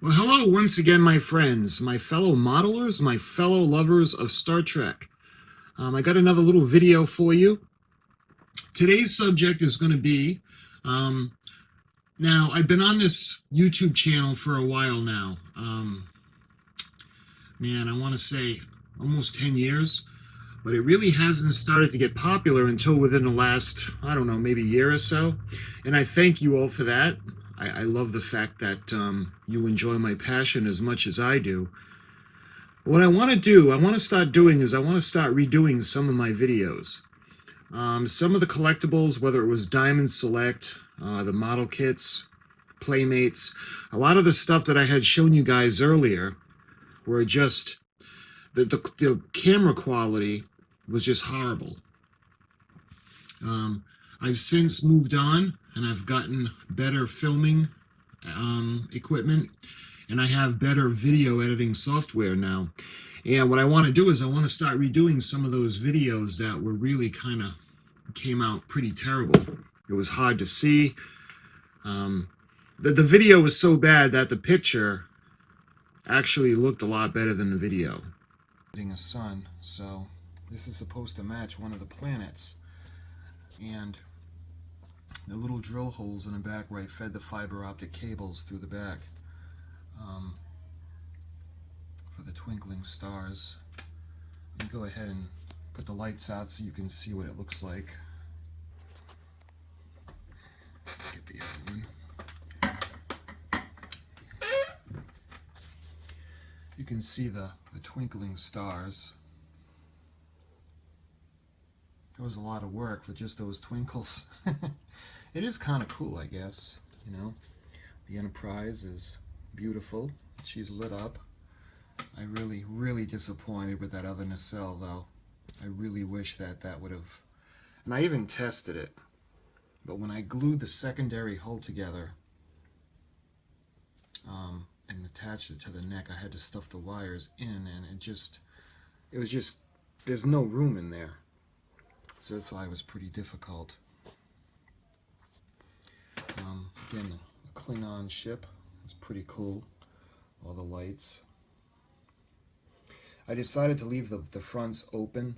Well, hello once again, my friends, my fellow modelers, my fellow lovers of Star Trek. I got another little video for you. Today's subject is going to be, um, now I've been on this YouTube channel for a while now. Man, I want to say almost 10 years, but it really hasn't started to get popular until within the last, I don't know, maybe year or so. And I thank you all for that. I love the fact that you enjoy my passion as much as I do. What I want to do, I want to start doing is I want to start redoing some of my videos. Some of the collectibles, whether it was Diamond Select, the model kits, Playmates, a lot of the stuff that I had shown you guys earlier were just, the camera quality was just horrible. I've since moved on and I've gotten better filming equipment, and I have better video editing software now. And what I want to do is I want to start redoing some of those videos that were really kind of came out pretty terrible. It was hard to see. The video was so bad that the picture actually looked a lot better than the video. A sun, so this is supposed to match one of the planets. And the little drill holes in the back where I fed the fiber optic cables through the back for the twinkling stars. And go ahead and put the lights out so you can see what it looks like. Get the other one. You can see the twinkling stars. It was a lot of work for just those twinkles. It is kind of cool, I guess. You know, the Enterprise is beautiful. She's lit up. I really disappointed with that other nacelle, though. I really wish that would have... And I even tested it. But when I glued the secondary hull together and attached it to the neck, I had to stuff the wires in, and it was just, there's no room in there. So that's why it was pretty difficult. Again, the Klingon ship is pretty cool. All the lights. I decided to leave the fronts open,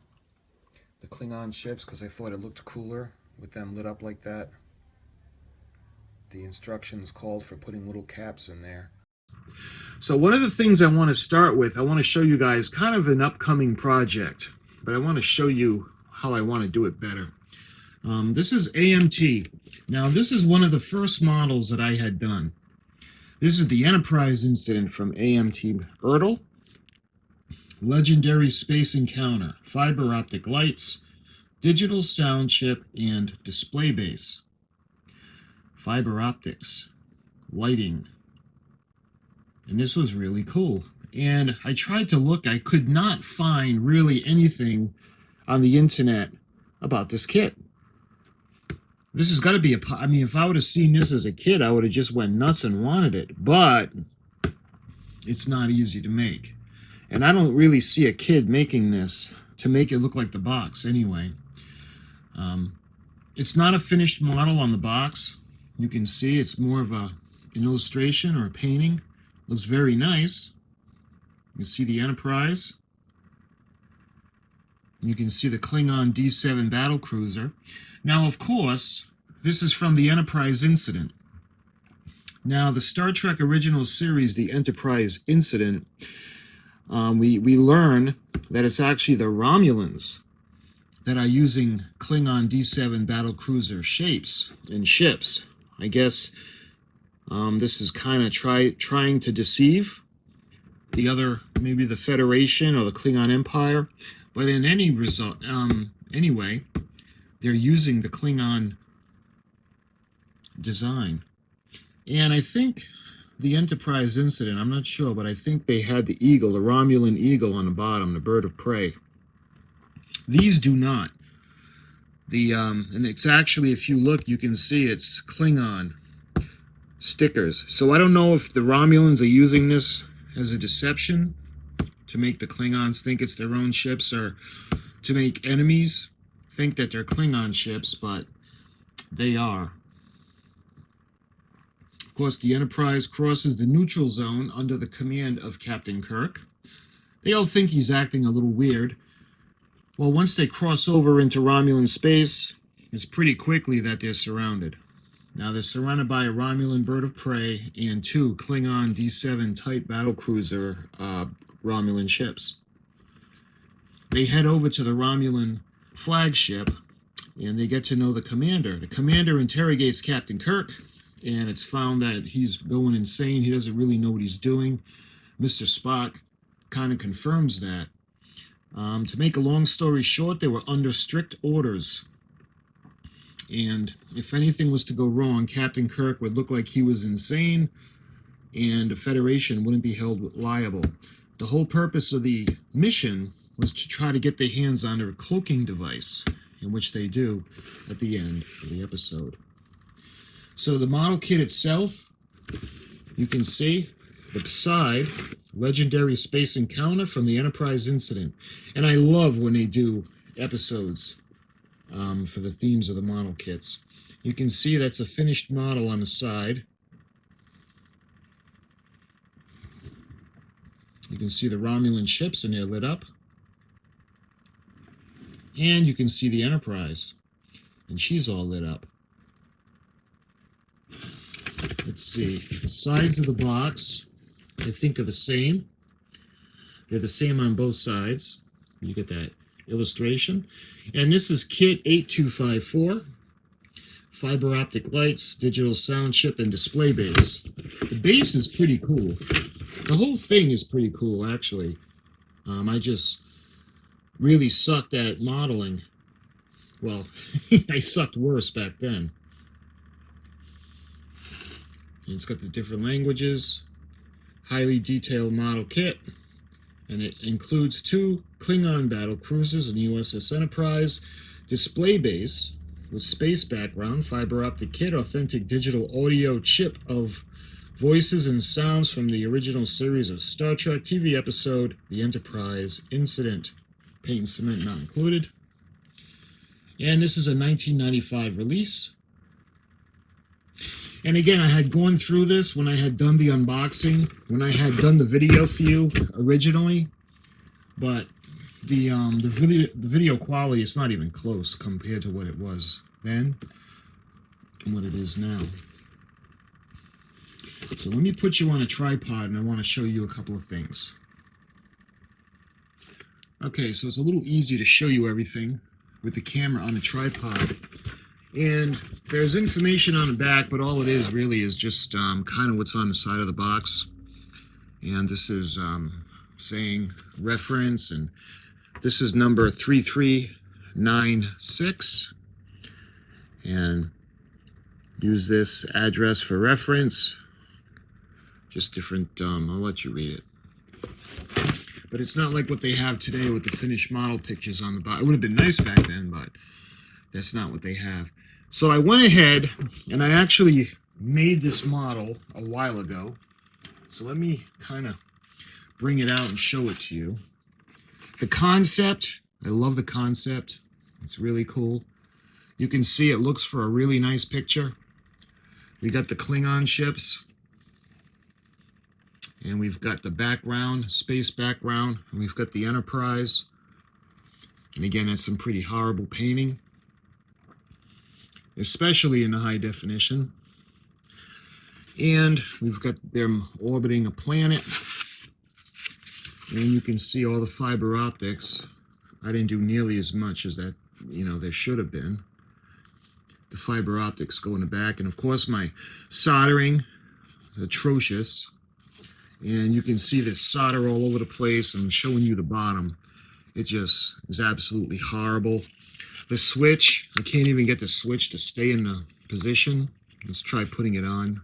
the Klingon ships, because I thought it looked cooler with them lit up like that. The instructions called for putting little caps in there. So one of the things I want to start with, I want to show you guys kind of an upcoming project, but I want to show you how I want to do it better. This is AMT. Now this is one of the first models that I had done. This is the Enterprise incident from AMT Erdl. Legendary Space Encounter, fiber optic lights, digital sound chip, and display base. Fiber optics, lighting. And this was really cool. And I tried to look, I could not find really anything on the internet about this kit. This has got to be I mean, if I would have seen this as a kid, I would have just went nuts and wanted it. But it's not easy to make. And I don't really see a kid making this to make it look like the box anyway. It's not a finished model on the box. You can see it's more of an illustration or a painting. Looks very nice. You can see the Enterprise. You can see the Klingon D7 battle cruiser. Now, of course, this is from the Enterprise incident. Now, the Star Trek original series, the Enterprise incident, we learn that it's actually the Romulans that are using Klingon D7 battle cruiser shapes and ships. I guess this is kind of trying to deceive the other, maybe the Federation or the Klingon Empire. But in any result, anyway, they're using the Klingon design. And I think the Enterprise incident, I'm not sure, but I think they had the eagle, the Romulan eagle on the bottom, the bird of prey. These do not. And it's actually, if you look, you can see it's Klingon stickers. So I don't know if the Romulans are using this as a deception to make the Klingons think it's their own ships, or to make enemies think that they're Klingon ships, but they are. Of course, the Enterprise crosses the neutral zone under the command of Captain Kirk. They all think he's acting a little weird. Well, once they cross over into Romulan space, it's pretty quickly that they're surrounded. Now, they're surrounded by a Romulan bird of prey and 2 Klingon D7 type battlecruiser Romulan ships. They head over to the Romulan flagship, and they get to know the commander. The commander interrogates Captain Kirk, and it's found that he's going insane. He doesn't really know what he's doing. Mr. Spock kind of confirms that. To make a long story short, they were under strict orders. And if anything was to go wrong, Captain Kirk would look like he was insane, and the Federation wouldn't be held liable. The whole purpose of the mission was to try to get their hands on a cloaking device, in which they do at the end of the episode. So the model kit itself, you can see the side, legendary space encounter from the Enterprise incident. And I love when they do episodes for the themes of the model kits. You can see that's a finished model on the side. You can see the Romulan ships and they're lit up. And you can see the Enterprise, and she's all lit up. Let's see, the sides of the box, I think, are the same. They're the same on both sides. You get that illustration. And this is kit 8254. Fiber optic lights, digital sound chip, and display base. The base is pretty cool. The whole thing is pretty cool, actually. I just really sucked at modeling. Well, I sucked worse back then. And it's got the different languages, highly detailed model kit, and it includes 2 Klingon battle cruisers and USS Enterprise, display base with space background, fiber optic kit, authentic digital audio chip of voices and sounds from the original series of Star Trek TV episode, The Enterprise Incident. Paint and cement not included. And this is a 1995 release. And again, I had gone through this when I had done the unboxing, when I had done the video for you originally, but the video quality is not even close compared to what it was then and what it is now. So let me put you on a tripod, and I want to show you a couple of things. Okay, so it's a little easy to show you everything with the camera on a tripod. And there's information on the back, but all it is really is just kind of what's on the side of the box. And this is saying reference, and this is number 3396. And use this address for reference. Just different, I'll let you read it. But it's not like what they have today with the finished model pictures on the bottom. It would have been nice back then, but that's not what they have. So I went ahead and I actually made this model a while ago. So let me kind of bring it out and show it to you. The concept, I love the concept. It's really cool. You can see it looks for a really nice picture. We got the Klingon ships. And we've got the background, space background, and we've got the Enterprise. And again, that's some pretty horrible painting, especially in the high definition. And we've got them orbiting a planet. And you can see all the fiber optics. I didn't do nearly as much as that, there should have been. The fiber optics go in the back. And of course, my soldering is atrocious. And you can see this solder all over the place. I'm showing you the bottom. It just is absolutely horrible. The switch, I can't even get the switch to stay in the position. Let's try putting it on.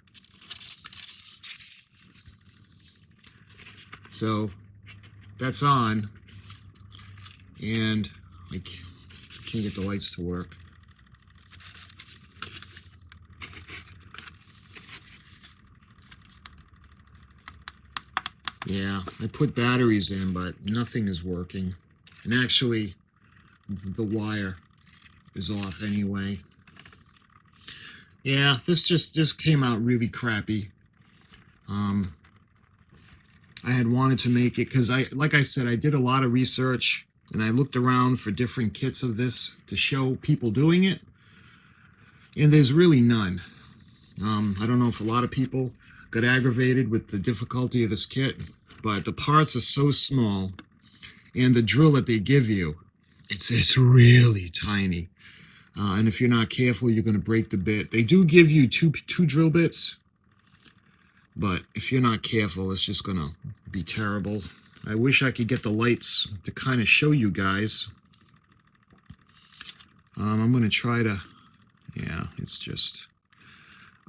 So that's on. And I can't get the lights to work. Yeah, I put batteries in, but nothing is working. And actually, the wire is off anyway. Yeah, this came out really crappy. Um, I had wanted to make it because like I said, I did a lot of research and I looked around for different kits of this to show people doing it, and there's really none. I don't know if a lot of people got aggravated with the difficulty of this kit, but the parts are so small, and the drill that they give you, it's really tiny. And if you're not careful, you're going to break the bit. They do give you two drill bits, but if you're not careful, it's just going to be terrible. I wish I could get the lights to kind of show you guys. I'm going to try to, yeah, it's just,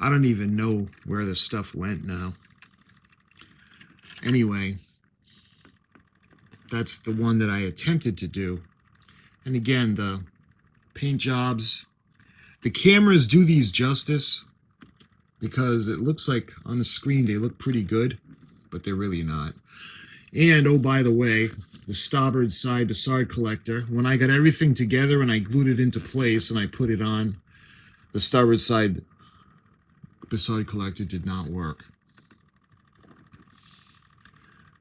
I don't even know where the stuff went now. Anyway, that's the one that I attempted to do. And again, the paint jobs, the cameras do these justice because it looks like on the screen they look pretty good, but they're really not. And oh, by the way, the starboard side to side collector, when I got everything together and I glued it into place and I put it on, the starboard side to side collector did not work.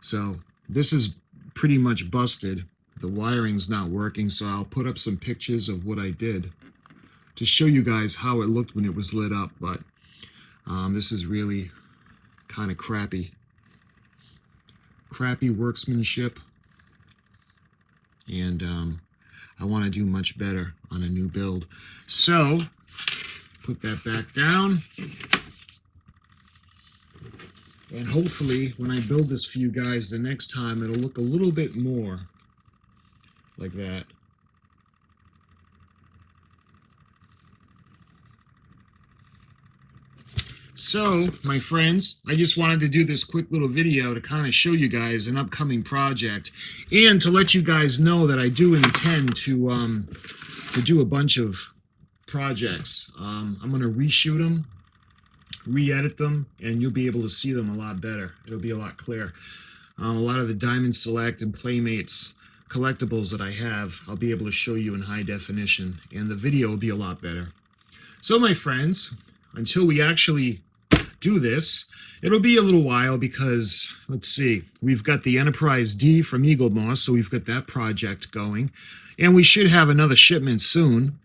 So this is pretty much busted. The wiring's not working, so I'll put up some pictures of what I did to show you guys how it looked when it was lit up, but this is really kind of crappy workmanship, and I want to do much better on a new build. So put that back down, and hopefully when I build this for you guys the next time, it'll look a little bit more like that. So, my friends, I just wanted to do this quick little video to kind of show you guys an upcoming project, and to let you guys know that I do intend to do a bunch of projects. I'm going to reshoot them, re-edit them, and you'll be able to see them a lot better. It'll be a lot clearer. A lot of the Diamond Select and Playmates collectibles that I have, I'll be able to show you in high definition, and the video will be a lot better. So, my friends, until we actually do this, it'll be a little while because, let's see, we've got the Enterprise D from Eagle Moss, so we've got that project going, and we should have another shipment soon.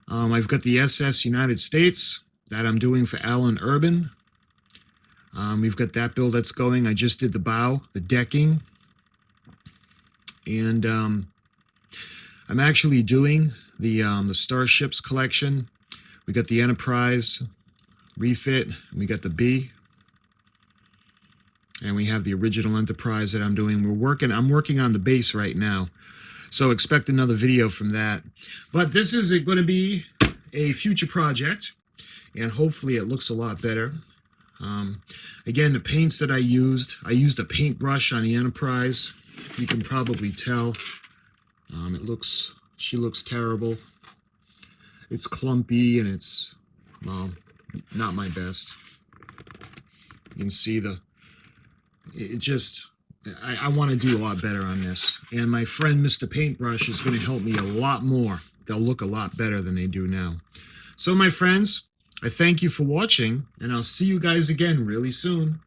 I've got the SS United States that I'm doing for Alan Urban. We've got that build that's going. I just did the bow, the decking, and I'm actually doing the Starships collection. We got the Enterprise refit, and we got the B, and we have the original Enterprise that I'm doing. I'm working on the base right now, so expect another video from that. But this is going to be a future project, and hopefully it looks a lot better. Again, the paints that I used a paintbrush on the Enterprise. You can probably tell. She looks terrible. It's clumpy, and it's, well, not my best. You can see I want to do a lot better on this. And my friend Mr. Paintbrush is going to help me a lot more. They'll look a lot better than they do now. So, my friends, I thank you for watching, and I'll see you guys again really soon.